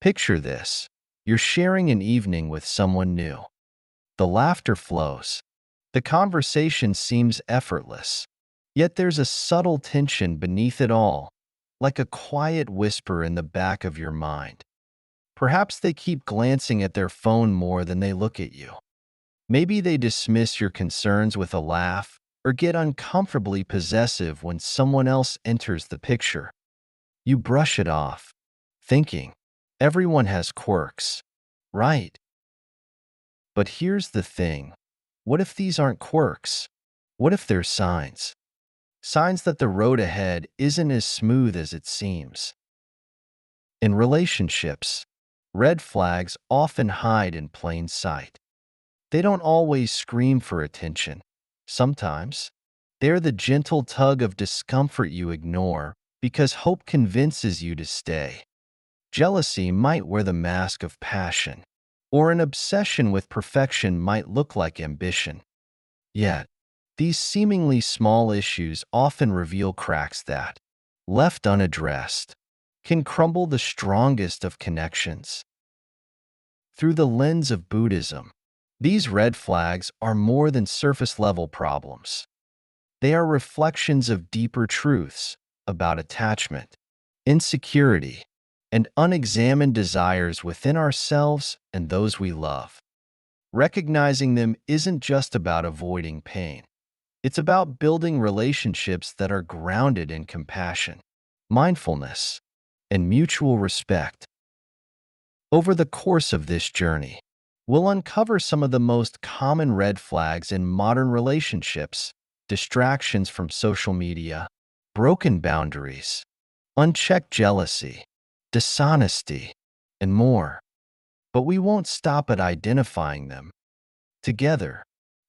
Picture this. You're sharing an evening with someone new. The laughter flows. The conversation seems effortless. Yet there's a subtle tension beneath it all, like a quiet whisper in the back of your mind. Perhaps they keep glancing at their phone more than they look at you. Maybe they dismiss your concerns with a laugh or get uncomfortably possessive when someone else enters the picture. You brush it off, thinking, everyone has quirks, right? But here's the thing. What if these aren't quirks? What if they're signs? Signs that the road ahead isn't as smooth as it seems. In relationships, red flags often hide in plain sight. They don't always scream for attention. Sometimes, they're the gentle tug of discomfort you ignore because hope convinces you to stay. Jealousy might wear the mask of passion, or an obsession with perfection might look like ambition. Yet, these seemingly small issues often reveal cracks that, left unaddressed, can crumble the strongest of connections. Through the lens of Buddhism, these red flags are more than surface-level problems. They are reflections of deeper truths about attachment, insecurity, and unexamined desires within ourselves and those we love. Recognizing them isn't just about avoiding pain. It's about building relationships that are grounded in compassion, mindfulness, and mutual respect. Over the course of this journey, we'll uncover some of the most common red flags in modern relationships, distractions from social media, broken boundaries, unchecked jealousy, dishonesty, and more. But we won't stop at identifying them. Together,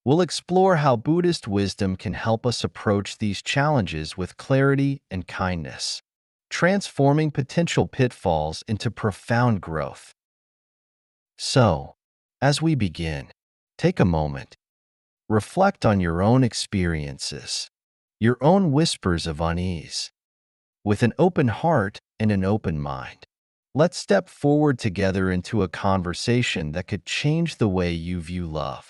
we'll explore how Buddhist wisdom can help us approach these challenges with clarity and kindness, transforming potential pitfalls into profound growth. So, as we begin, take a moment. Reflect on your own experiences, your own whispers of unease. With an open heart and an open mind, let's step forward together into a conversation that could change the way you view love,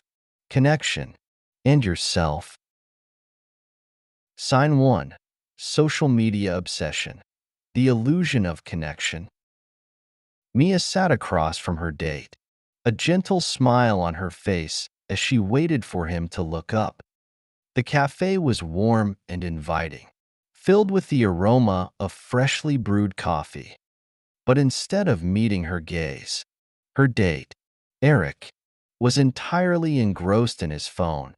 connection, and yourself. Sign 1. Social media obsession. The illusion of connection. Mia sat across from her date, a gentle smile on her face as she waited for him to look up. The cafe was warm and inviting, filled with the aroma of freshly brewed coffee. But instead of meeting her gaze, her date, Eric, was entirely engrossed in his phone.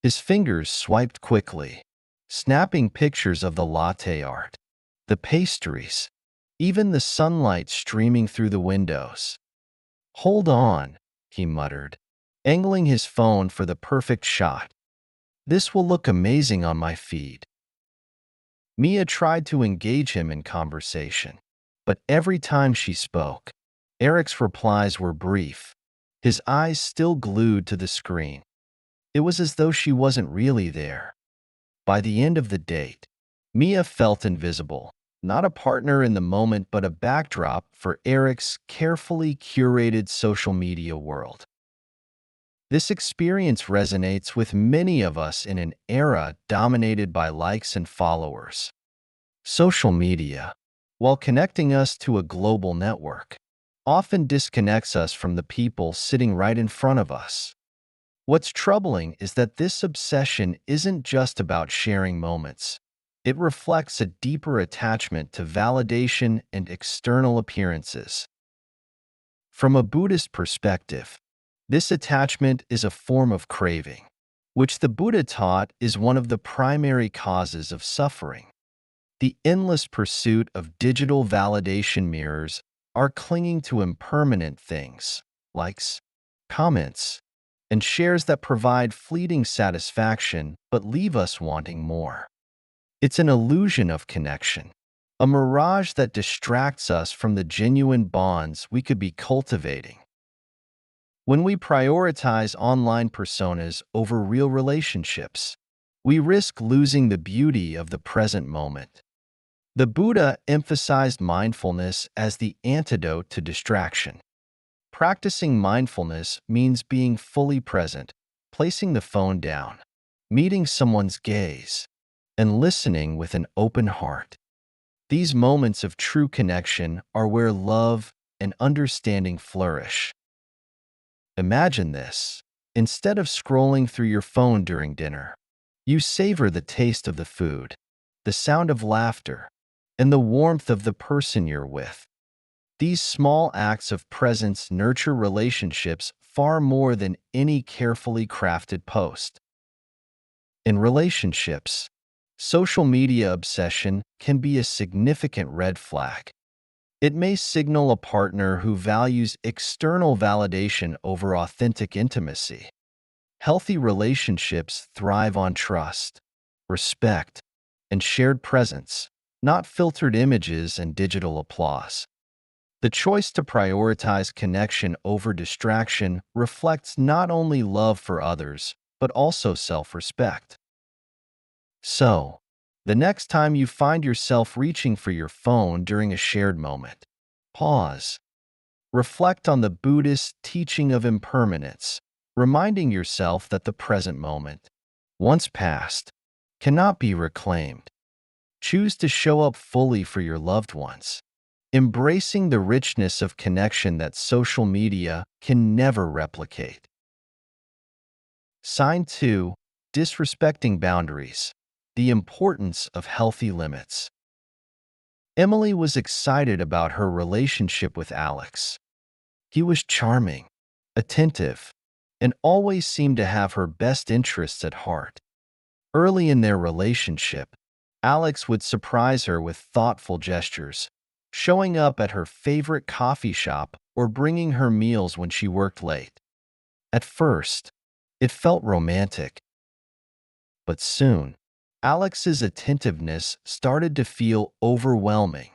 His fingers swiped quickly, snapping pictures of the latte art, the pastries, even the sunlight streaming through the windows. "Hold on," he muttered, angling his phone for the perfect shot. "This will look amazing on my feed." Mia tried to engage him in conversation, but every time she spoke, Eric's replies were brief, his eyes still glued to the screen. It was as though she wasn't really there. By the end of the date, Mia felt invisible, not a partner in the moment but a backdrop for Eric's carefully curated social media world. This experience resonates with many of us in an era dominated by likes and followers. Social media, while connecting us to a global network, often disconnects us from the people sitting right in front of us. What's troubling is that this obsession isn't just about sharing moments. It reflects a deeper attachment to validation and external appearances. From a Buddhist perspective, this attachment is a form of craving, which the Buddha taught is one of the primary causes of suffering. The endless pursuit of digital validation mirrors are clinging to impermanent things, likes, comments, and shares that provide fleeting satisfaction but leave us wanting more. It's an illusion of connection, a mirage that distracts us from the genuine bonds we could be cultivating. When we prioritize online personas over real relationships, we risk losing the beauty of the present moment. The Buddha emphasized mindfulness as the antidote to distraction. Practicing mindfulness means being fully present, placing the phone down, meeting someone's gaze, and listening with an open heart. These moments of true connection are where love and understanding flourish. Imagine this. Instead of scrolling through your phone during dinner, you savor the taste of the food, the sound of laughter, and the warmth of the person you're with. These small acts of presence nurture relationships far more than any carefully crafted post. In relationships, social media obsession can be a significant red flag. It may signal a partner who values external validation over authentic intimacy. Healthy relationships thrive on trust, respect, and shared presence, not filtered images and digital applause. The choice to prioritize connection over distraction reflects not only love for others, but also self-respect. So, the next time you find yourself reaching for your phone during a shared moment, pause. Reflect on the Buddhist teaching of impermanence, reminding yourself that the present moment, once past, cannot be reclaimed. Choose to show up fully for your loved ones, embracing the richness of connection that social media can never replicate. Sign 2. Disrespecting boundaries. The importance of healthy limits. Emily was excited about her relationship with Alex. He was charming, attentive, and always seemed to have her best interests at heart. Early in their relationship, Alex would surprise her with thoughtful gestures, showing up at her favorite coffee shop or bringing her meals when she worked late. At first, it felt romantic, but soon, Alex's attentiveness started to feel overwhelming.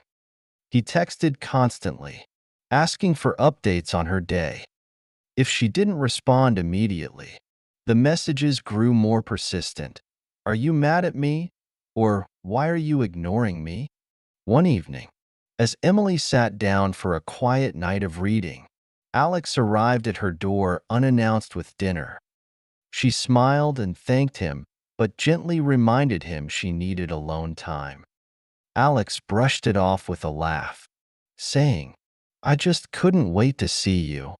He texted constantly, asking for updates on her day. If she didn't respond immediately, the messages grew more persistent. "Are you mad at me?" Or "Why are you ignoring me?" One evening, as Emily sat down for a quiet night of reading, Alex arrived at her door unannounced with dinner. She smiled and thanked him, but gently reminded him she needed alone time. Alex brushed it off with a laugh, saying, "I just couldn't wait to see you."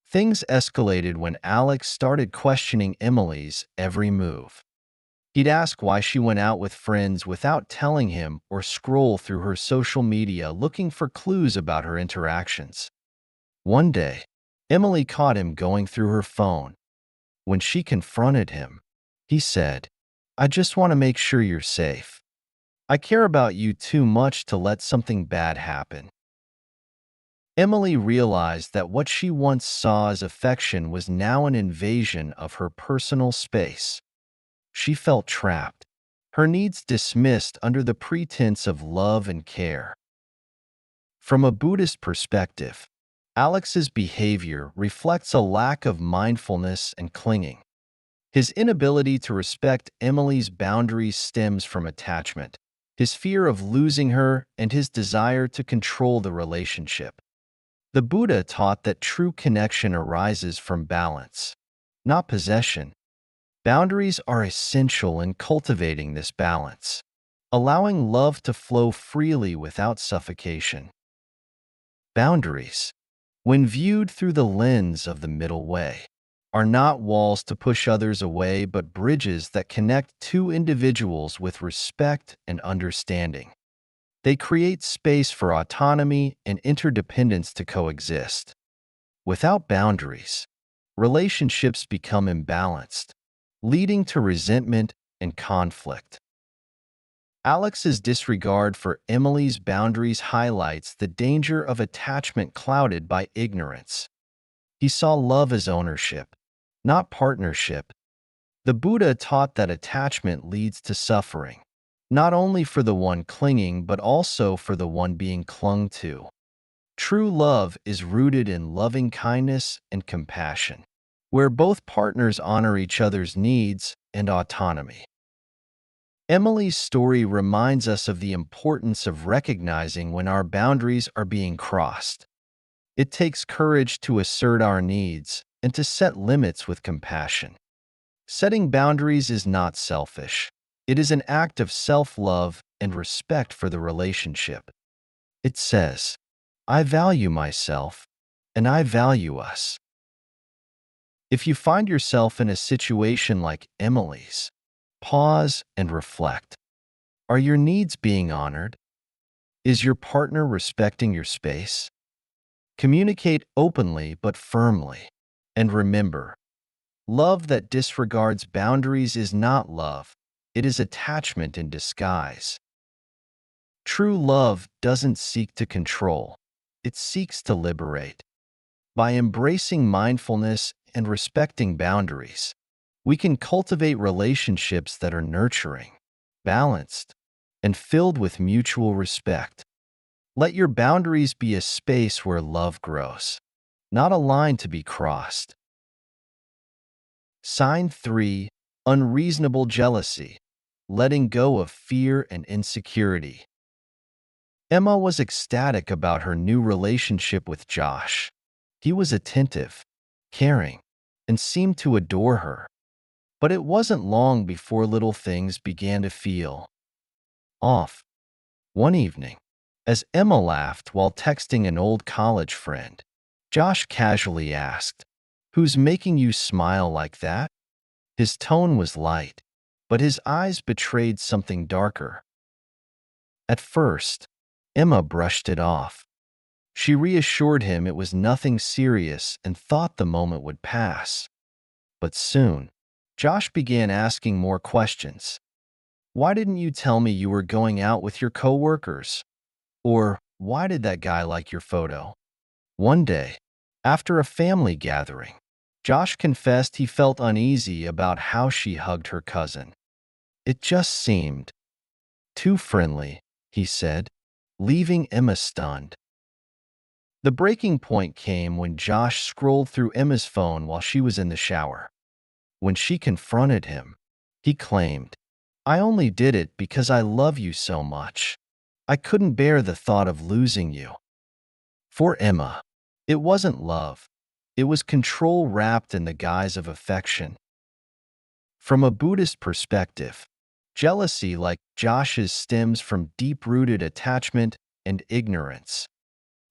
Things escalated when Alex started questioning Emily's every move. He'd ask why she went out with friends without telling him or scroll through her social media looking for clues about her interactions. One day, Emily caught him going through her phone. When she confronted him, he said, "I just want to make sure you're safe. I care about you too much to let something bad happen." Emily realized that what she once saw as affection was now an invasion of her personal space. She felt trapped, her needs dismissed under the pretense of love and care. From a Buddhist perspective, Alex's behavior reflects a lack of mindfulness and clinging. His inability to respect Emily's boundaries stems from attachment, his fear of losing her, and his desire to control the relationship. The Buddha taught that true connection arises from balance, not possession. Boundaries are essential in cultivating this balance, allowing love to flow freely without suffocation. Boundaries, when viewed through the lens of the middle way, are not walls to push others away but bridges that connect two individuals with respect and understanding. They create space for autonomy and interdependence to coexist. Without boundaries, relationships become imbalanced, leading to resentment and conflict. Alex's disregard for Emily's boundaries highlights the danger of attachment clouded by ignorance. He saw love as ownership, not partnership. The Buddha taught that attachment leads to suffering, not only for the one clinging but also for the one being clung to. True love is rooted in loving kindness and compassion, where both partners honor each other's needs and autonomy. Emily's story reminds us of the importance of recognizing when our boundaries are being crossed. It takes courage to assert our needs and to set limits with compassion. Setting boundaries is not selfish. It is an act of self-love and respect for the relationship. It says, I value myself, and I value us. If you find yourself in a situation like Emily's, pause and reflect. Are your needs being honored? Is your partner respecting your space? Communicate openly but firmly. And remember, love that disregards boundaries is not love. It is attachment in disguise. True love doesn't seek to control. It seeks to liberate. By embracing mindfulness and respecting boundaries, we can cultivate relationships that are nurturing, balanced, and filled with mutual respect. Let your boundaries be a space where love grows, not a line to be crossed. Sign 3. Unreasonable jealousy. Letting go of fear and insecurity. Emma was ecstatic about her new relationship with Josh. He was attentive, caring, and seemed to adore her. But it wasn't long before little things began to feel off. One evening, as Emma laughed while texting an old college friend, Josh casually asked, "Who's making you smile like that?" His tone was light, but his eyes betrayed something darker. At first, Emma brushed it off. She reassured him it was nothing serious and thought the moment would pass. But soon, Josh began asking more questions. Why didn't you tell me you were going out with your coworkers? Or why did that guy like your photo? One day, after a family gathering, Josh confessed he felt uneasy about how she hugged her cousin. It just seemed too friendly, he said, leaving Emma stunned. The breaking point came when Josh scrolled through Emma's phone while she was in the shower. When she confronted him, he claimed, "I only did it because I love you so much. I couldn't bear the thought of losing you." For Emma, it wasn't love. It was control wrapped in the guise of affection. From a Buddhist perspective, jealousy like Josh's stems from deep-rooted attachment and ignorance.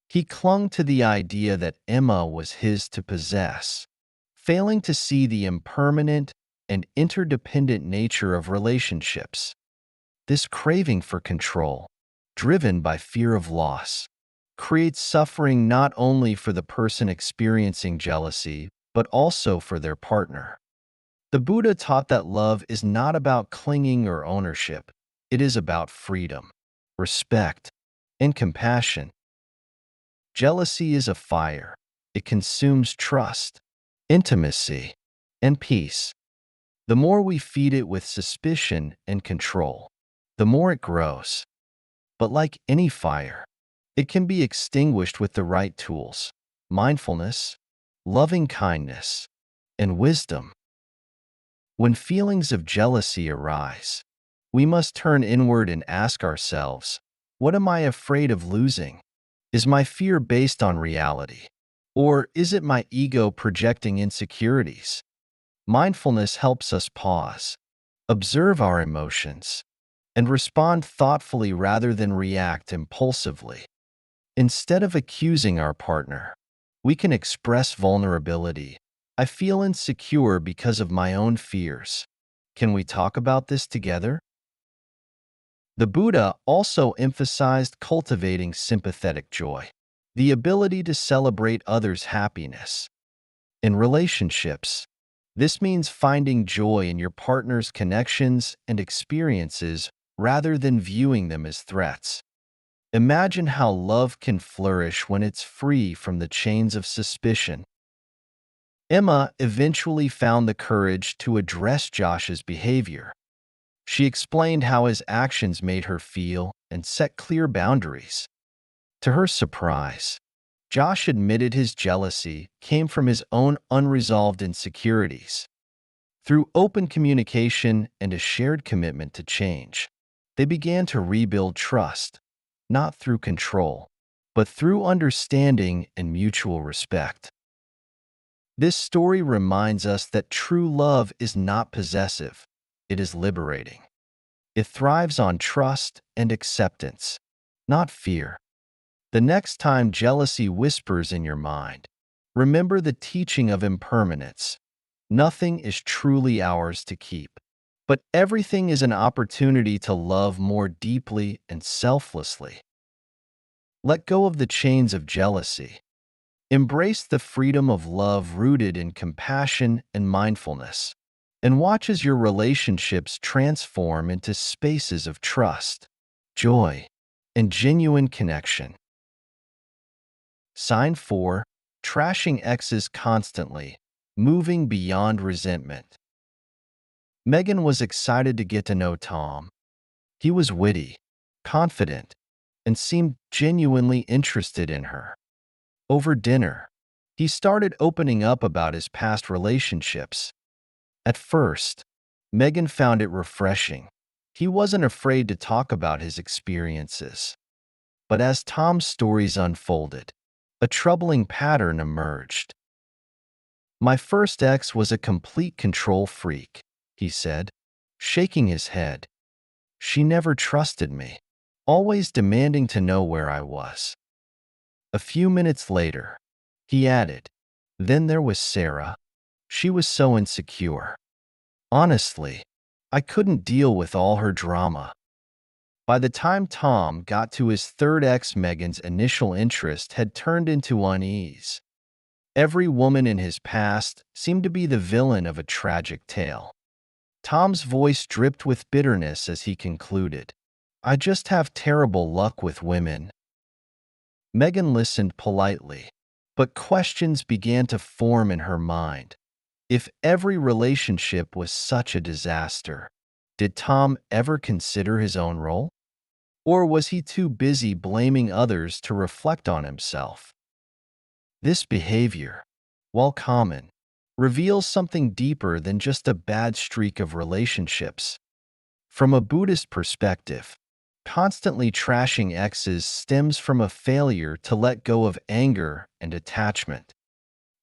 He clung to the idea that Emma was his to possess, failing to see the impermanent and interdependent nature of relationships. This craving for control, driven by fear of loss, creates suffering not only for the person experiencing jealousy, but also for their partner. The Buddha taught that love is not about clinging or ownership. It is about freedom, respect, and compassion. Jealousy is a fire. It consumes trust, intimacy, and peace. The more we feed it with suspicion and control, the more it grows. But like any fire, it can be extinguished with the right tools: mindfulness, loving kindness, and wisdom. When feelings of jealousy arise, we must turn inward and ask ourselves, what am I afraid of losing? Is my fear based on reality? Or is it my ego projecting insecurities? Mindfulness helps us pause, observe our emotions, and respond thoughtfully rather than react impulsively. Instead of accusing our partner, we can express vulnerability. I feel insecure because of my own fears. Can we talk about this together? The Buddha also emphasized cultivating sympathetic joy, the ability to celebrate others' happiness. In relationships, this means finding joy in your partner's connections and experiences rather than viewing them as threats. Imagine how love can flourish when it's free from the chains of suspicion. Emma eventually found the courage to address Josh's behavior. She explained how his actions made her feel and set clear boundaries. To her surprise, Josh admitted his jealousy came from his own unresolved insecurities. Through open communication and a shared commitment to change, they began to rebuild trust, not through control, but through understanding and mutual respect. This story reminds us that true love is not possessive, it is liberating. It thrives on trust and acceptance, not fear. The next time jealousy whispers in your mind, remember the teaching of impermanence. Nothing is truly ours to keep, but everything is an opportunity to love more deeply and selflessly. Let go of the chains of jealousy. Embrace the freedom of love rooted in compassion and mindfulness, and watch as your relationships transform into spaces of trust, joy, and genuine connection. Sign 4. Trashing exes constantly, moving beyond resentment. Megan was excited to get to know Tom. He was witty, confident, and seemed genuinely interested in her. Over dinner, he started opening up about his past relationships. At first, Megan found it refreshing. He wasn't afraid to talk about his experiences. But as Tom's stories unfolded, a troubling pattern emerged. "My first ex was a complete control freak," he said, shaking his head. "She never trusted me, always demanding to know where I was." A few minutes later, he added, "Then there was Sarah. She was so insecure. Honestly, I couldn't deal with all her drama." By the time Tom got to his third ex, Megan's initial interest had turned into unease. Every woman in his past seemed to be the villain of a tragic tale. Tom's voice dripped with bitterness as he concluded, "I just have terrible luck with women." Megan listened politely, but questions began to form in her mind. If every relationship was such a disaster, did Tom ever consider his own role? Or was he too busy blaming others to reflect on himself? This behavior, while common, reveals something deeper than just a bad streak of relationships. From a Buddhist perspective, constantly trashing exes stems from a failure to let go of anger and attachment.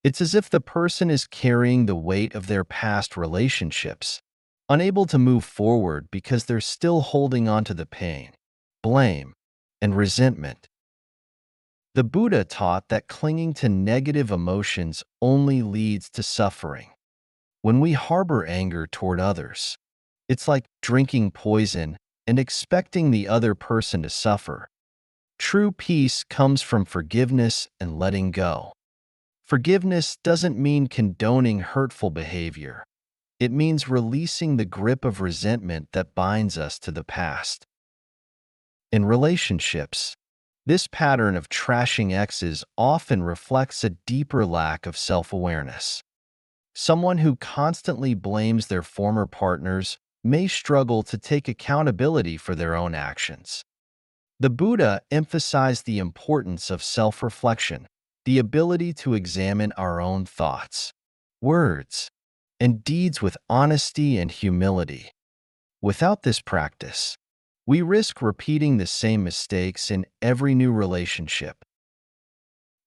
It's as if the person is carrying the weight of their past relationships, unable to move forward because they're still holding on to the pain, blame, and resentment. The Buddha taught that clinging to negative emotions only leads to suffering. When we harbor anger toward others, it's like drinking poison and expecting the other person to suffer. True peace comes from forgiveness and letting go. Forgiveness doesn't mean condoning hurtful behavior. It means releasing the grip of resentment that binds us to the past. In relationships, this pattern of trashing exes often reflects a deeper lack of self-awareness. Someone who constantly blames their former partners may struggle to take accountability for their own actions. The Buddha emphasized the importance of self-reflection, the ability to examine our own thoughts, words, and deeds with honesty and humility. Without this practice, we risk repeating the same mistakes in every new relationship.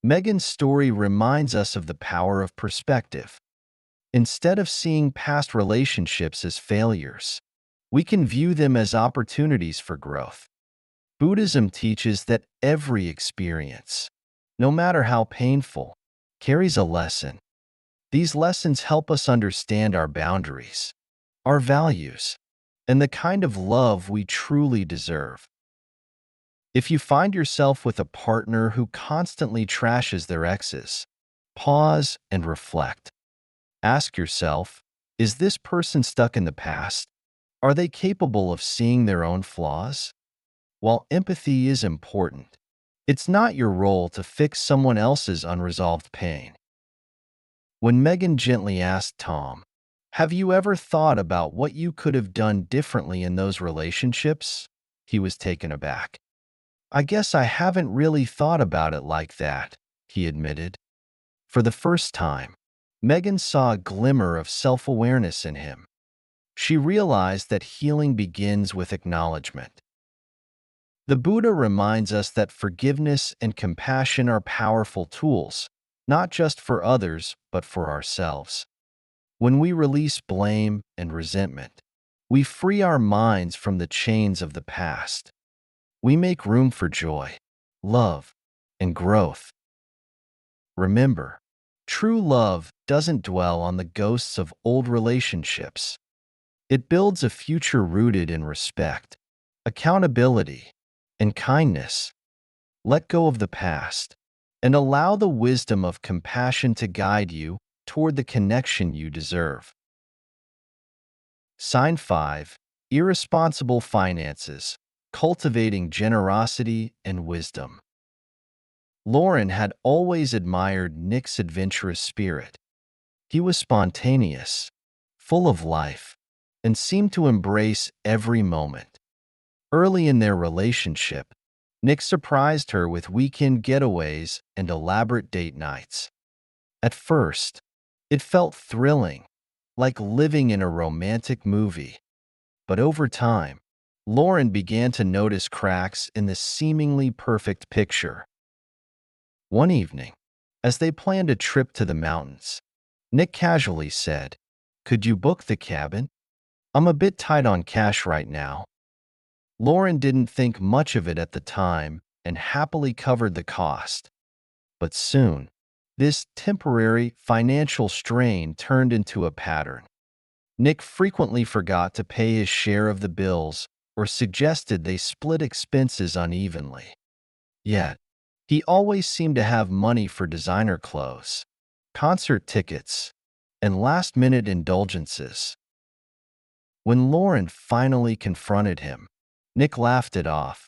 Megan's story reminds us of the power of perspective. Instead of seeing past relationships as failures, we can view them as opportunities for growth. Buddhism teaches that every experience, no matter how painful, carries a lesson. These lessons help us understand our boundaries, our values, and the kind of love we truly deserve. If you find yourself with a partner who constantly trashes their exes, pause and reflect. Ask yourself, is this person stuck in the past? Are they capable of seeing their own flaws? While empathy is important, it's not your role to fix someone else's unresolved pain. When Megan gently asked Tom, "Have you ever thought about what you could have done differently in those relationships?" he was taken aback. "I guess I haven't really thought about it like that," he admitted. For the first time, Megan saw a glimmer of self-awareness in him. She realized that healing begins with acknowledgement. The Buddha reminds us that forgiveness and compassion are powerful tools, not just for others, but for ourselves. When we release blame and resentment, we free our minds from the chains of the past. We make room for joy, love, and growth. Remember, true love doesn't dwell on the ghosts of old relationships. It builds a future rooted in respect, accountability, and kindness. Let go of the past and allow the wisdom of compassion to guide you toward the connection you deserve. Sign 5. Irresponsible Finances, Cultivating Generosity and Wisdom. Lauren had always admired Nick's adventurous spirit. He was spontaneous, full of life, and seemed to embrace every moment. Early in their relationship, Nick surprised her with weekend getaways and elaborate date nights. At first, it felt thrilling, like living in a romantic movie. But over time, Lauren began to notice cracks in the seemingly perfect picture. One evening, as they planned a trip to the mountains, Nick casually said, "Could you book the cabin? I'm a bit tight on cash right now." Lauren didn't think much of it at the time and happily covered the cost. But soon, this temporary financial strain turned into a pattern. Nick frequently forgot to pay his share of the bills or suggested they split expenses unevenly. Yet, he always seemed to have money for designer clothes, concert tickets, and last-minute indulgences. When Lauren finally confronted him, Nick laughed it off.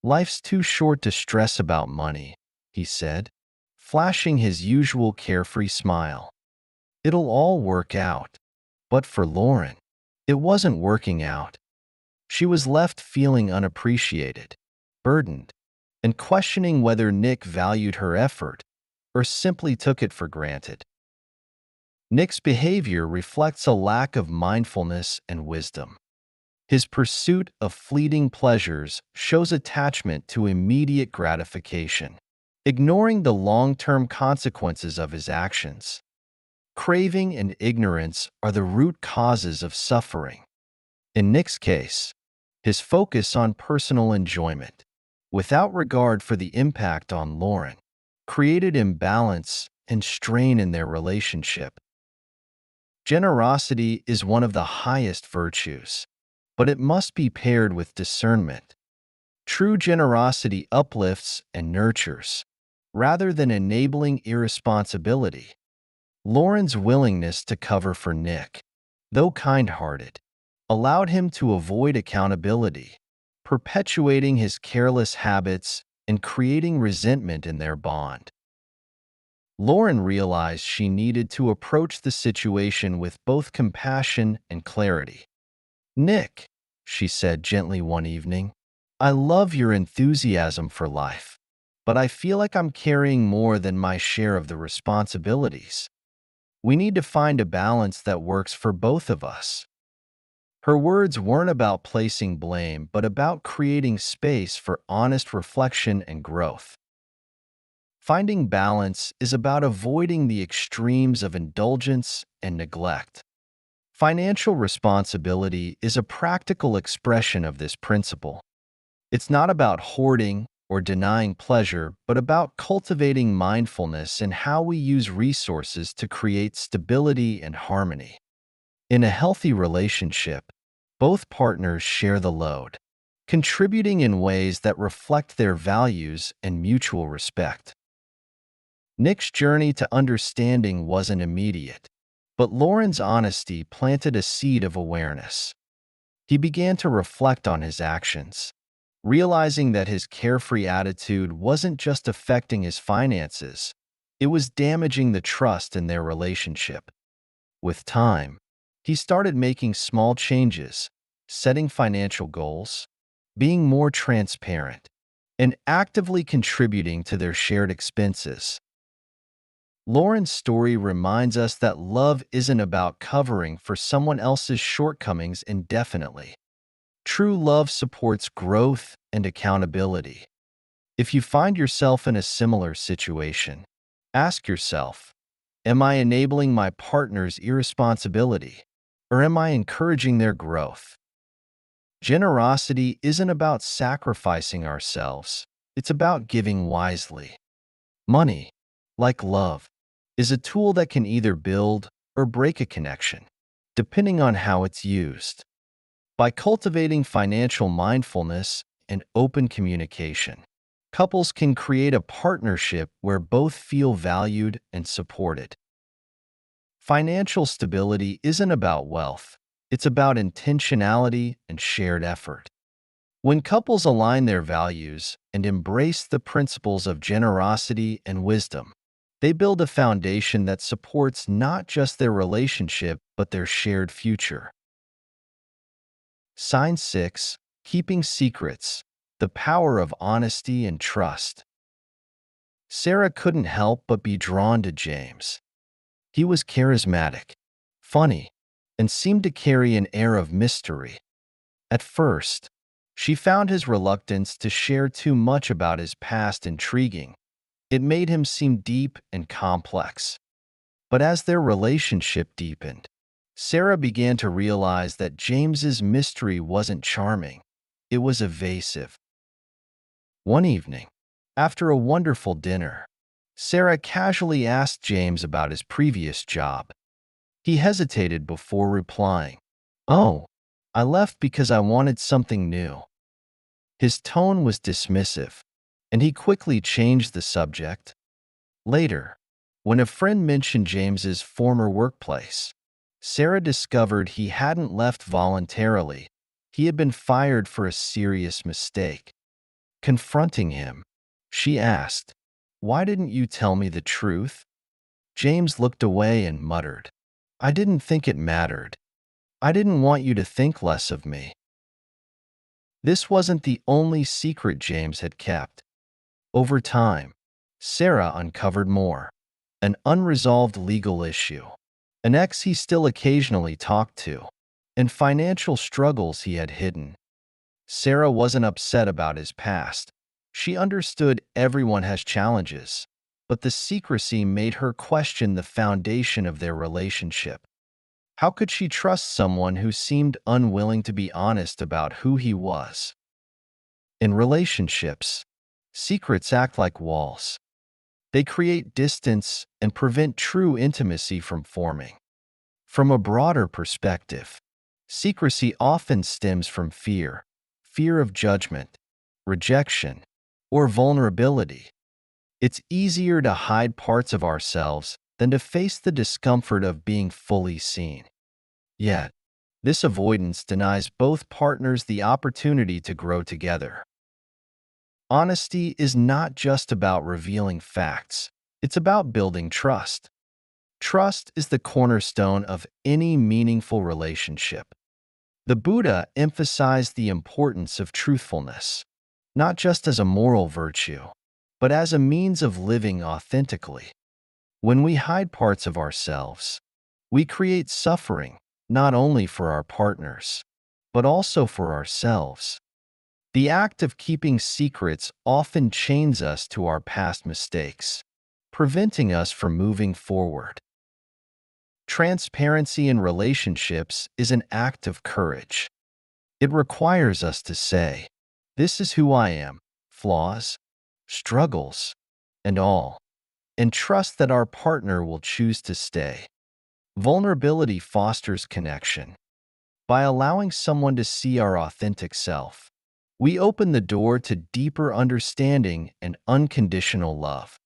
"Life's too short to stress about money," he said, flashing his usual carefree smile. "It'll all work out." But for Lauren, it wasn't working out. She was left feeling unappreciated, burdened, and questioning whether Nick valued her effort or simply took it for granted. Nick's behavior reflects a lack of mindfulness and wisdom. His pursuit of fleeting pleasures shows attachment to immediate gratification, ignoring the long-term consequences of his actions. Craving and ignorance are the root causes of suffering. In Nick's case, his focus on personal enjoyment, without regard for the impact on Lauren, created imbalance and strain in their relationship. Generosity is one of the highest virtues, but it must be paired with discernment. True generosity uplifts and nurtures, rather than enabling irresponsibility. Lauren's willingness to cover for Nick, though kind-hearted, allowed him to avoid accountability, perpetuating his careless habits and creating resentment in their bond. Lauren realized she needed to approach the situation with both compassion and clarity. "Nick," she said gently one evening, "I love your enthusiasm for life, but I feel like I'm carrying more than my share of the responsibilities. We need to find a balance that works for both of us." Her words weren't about placing blame, but about creating space for honest reflection and growth. Finding balance is about avoiding the extremes of indulgence and neglect. Financial responsibility is a practical expression of this principle. It's not about hoarding or denying pleasure, but about cultivating mindfulness in how we use resources to create stability and harmony. In a healthy relationship, both partners share the load, contributing in ways that reflect their values and mutual respect. Nick's journey to understanding wasn't immediate, but Lauren's honesty planted a seed of awareness. He began to reflect on his actions, realizing that his carefree attitude wasn't just affecting his finances, it was damaging the trust in their relationship. With time, he started making small changes, setting financial goals, being more transparent, and actively contributing to their shared expenses. Lauren's story reminds us that love isn't about covering for someone else's shortcomings indefinitely. True love supports growth and accountability. If you find yourself in a similar situation, ask yourself, am I enabling my partner's irresponsibility, or am I encouraging their growth? Generosity isn't about sacrificing ourselves, it's about giving wisely. Money, like love, is a tool that can either build or break a connection, depending on how it's used. By cultivating financial mindfulness and open communication, couples can create a partnership where both feel valued and supported. Financial stability isn't about wealth, it's about intentionality and shared effort. When couples align their values and embrace the principles of generosity and wisdom, they build a foundation that supports not just their relationship but their shared future. Sign 6. Keeping secrets. The power of honesty and trust. Sarah couldn't help but be drawn to James. He was charismatic, funny, and seemed to carry an air of mystery. At first, she found his reluctance to share too much about his past intriguing. It made him seem deep and complex. But as their relationship deepened, Sarah began to realize that James's mystery wasn't charming, it was evasive. One evening, after a wonderful dinner, Sarah casually asked James about his previous job. He hesitated before replying, "Oh, I left because I wanted something new." His tone was dismissive, and he quickly changed the subject. Later, when a friend mentioned James's former workplace, Sarah discovered he hadn't left voluntarily. He had been fired for a serious mistake. Confronting him, she asked, "Why didn't you tell me the truth?" James looked away and muttered, "I didn't think it mattered. I didn't want you to think less of me." This wasn't the only secret James had kept. Over time, Sarah uncovered more. An unresolved legal issue, an ex he still occasionally talked to, and financial struggles he had hidden. Sarah wasn't upset about his past. She understood everyone has challenges, but the secrecy made her question the foundation of their relationship. How could she trust someone who seemed unwilling to be honest about who he was? In relationships, secrets act like walls. They create distance and prevent true intimacy from forming. From a broader perspective, secrecy often stems from fear of judgment, rejection, or vulnerability. It's easier to hide parts of ourselves than to face the discomfort of being fully seen. Yet, this avoidance denies both partners the opportunity to grow together. Honesty is not just about revealing facts, it's about building trust. Trust is the cornerstone of any meaningful relationship. The Buddha emphasized the importance of truthfulness, not just as a moral virtue, but as a means of living authentically. When we hide parts of ourselves, we create suffering not only for our partners, but also for ourselves. The act of keeping secrets often chains us to our past mistakes, preventing us from moving forward. Transparency in relationships is an act of courage. It requires us to say, "This is who I am, flaws, struggles, and all," and trust that our partner will choose to stay. Vulnerability fosters connection. By allowing someone to see our authentic self, we open the door to deeper understanding and unconditional love.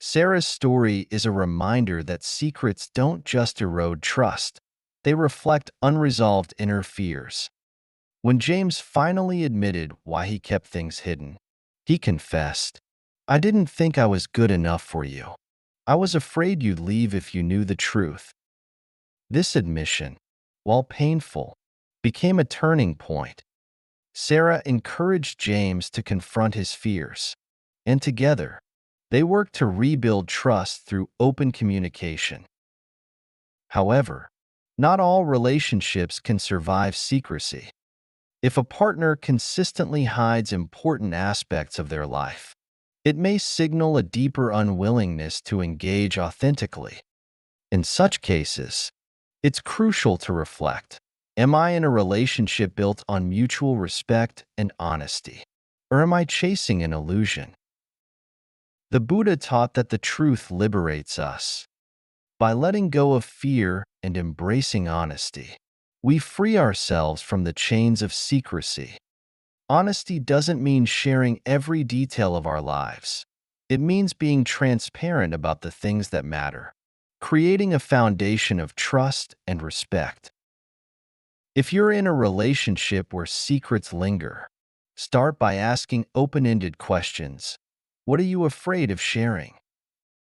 Sarah's story is a reminder that secrets don't just erode trust, they reflect unresolved inner fears. When James finally admitted why he kept things hidden, he confessed, "I didn't think I was good enough for you. I was afraid you'd leave if you knew the truth." This admission, while painful, became a turning point. Sarah encouraged James to confront his fears, and together, They work to rebuild trust through open communication. However, not all relationships can survive secrecy. If a partner consistently hides important aspects of their life, it may signal a deeper unwillingness to engage authentically. In such cases, it's crucial to reflect. Am I in a relationship built on mutual respect and honesty? Or am I chasing an illusion? The Buddha taught that the truth liberates us. By letting go of fear and embracing honesty, we free ourselves from the chains of secrecy. Honesty doesn't mean sharing every detail of our lives. It means being transparent about the things that matter, creating a foundation of trust and respect. If you're in a relationship where secrets linger, start by asking open-ended questions. What are you afraid of sharing?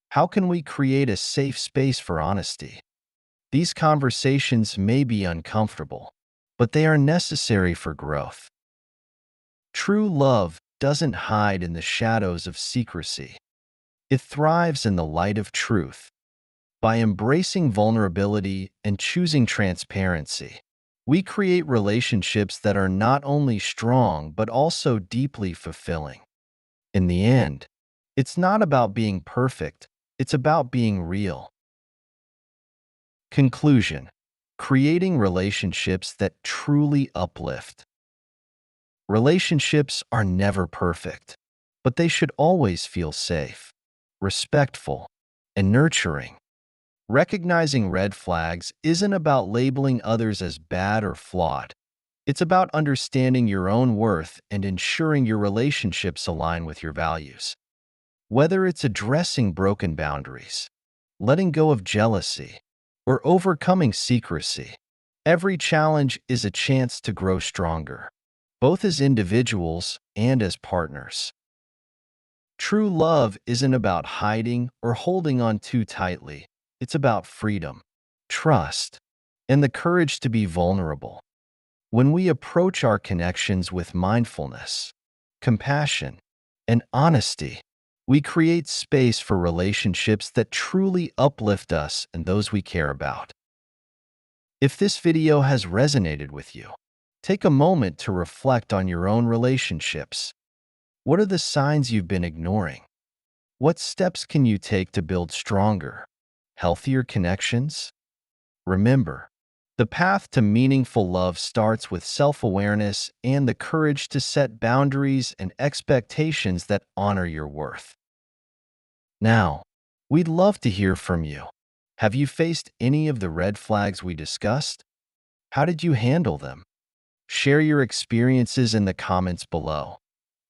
How can we create a safe space for honesty? These conversations may be uncomfortable, but they are necessary for growth. True love doesn't hide in the shadows of secrecy. It thrives in the light of truth. By embracing vulnerability and choosing transparency, we create relationships that are not only strong but also deeply fulfilling. In the end, it's not about being perfect, it's about being real. Conclusion: creating relationships that truly uplift. Relationships are never perfect, but they should always feel safe, respectful, and nurturing. Recognizing red flags isn't about labeling others as bad or flawed. It's about understanding your own worth and ensuring your relationships align with your values. Whether it's addressing broken boundaries, letting go of jealousy, or overcoming secrecy, every challenge is a chance to grow stronger, both as individuals and as partners. True love isn't about hiding or holding on too tightly. It's about freedom, trust, and the courage to be vulnerable. When we approach our connections with mindfulness, compassion, and honesty, we create space for relationships that truly uplift us and those we care about. If this video has resonated with you, take a moment to reflect on your own relationships. What are the signs you've been ignoring? What steps can you take to build stronger, healthier connections? Remember, the path to meaningful love starts with self-awareness and the courage to set boundaries and expectations that honor your worth. Now, we'd love to hear from you. Have you faced any of the red flags we discussed? How did you handle them? Share your experiences in the comments below.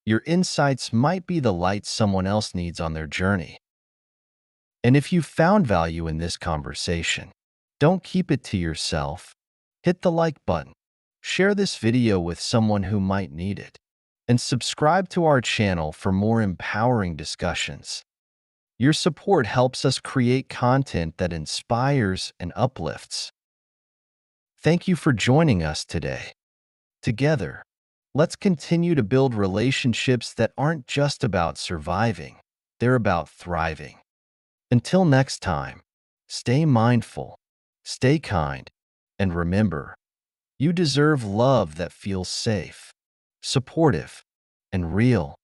Your insights might be the light someone else needs on their journey. And if you found value in this conversation, don't keep it to yourself. Hit the like button, share this video with someone who might need it, and subscribe to our channel for more empowering discussions. Your support helps us create content that inspires and uplifts. Thank you for joining us today. Together, let's continue to build relationships that aren't just about surviving, they're about thriving. Until next time, stay mindful, stay kind, and remember, you deserve love that feels safe, supportive, and real.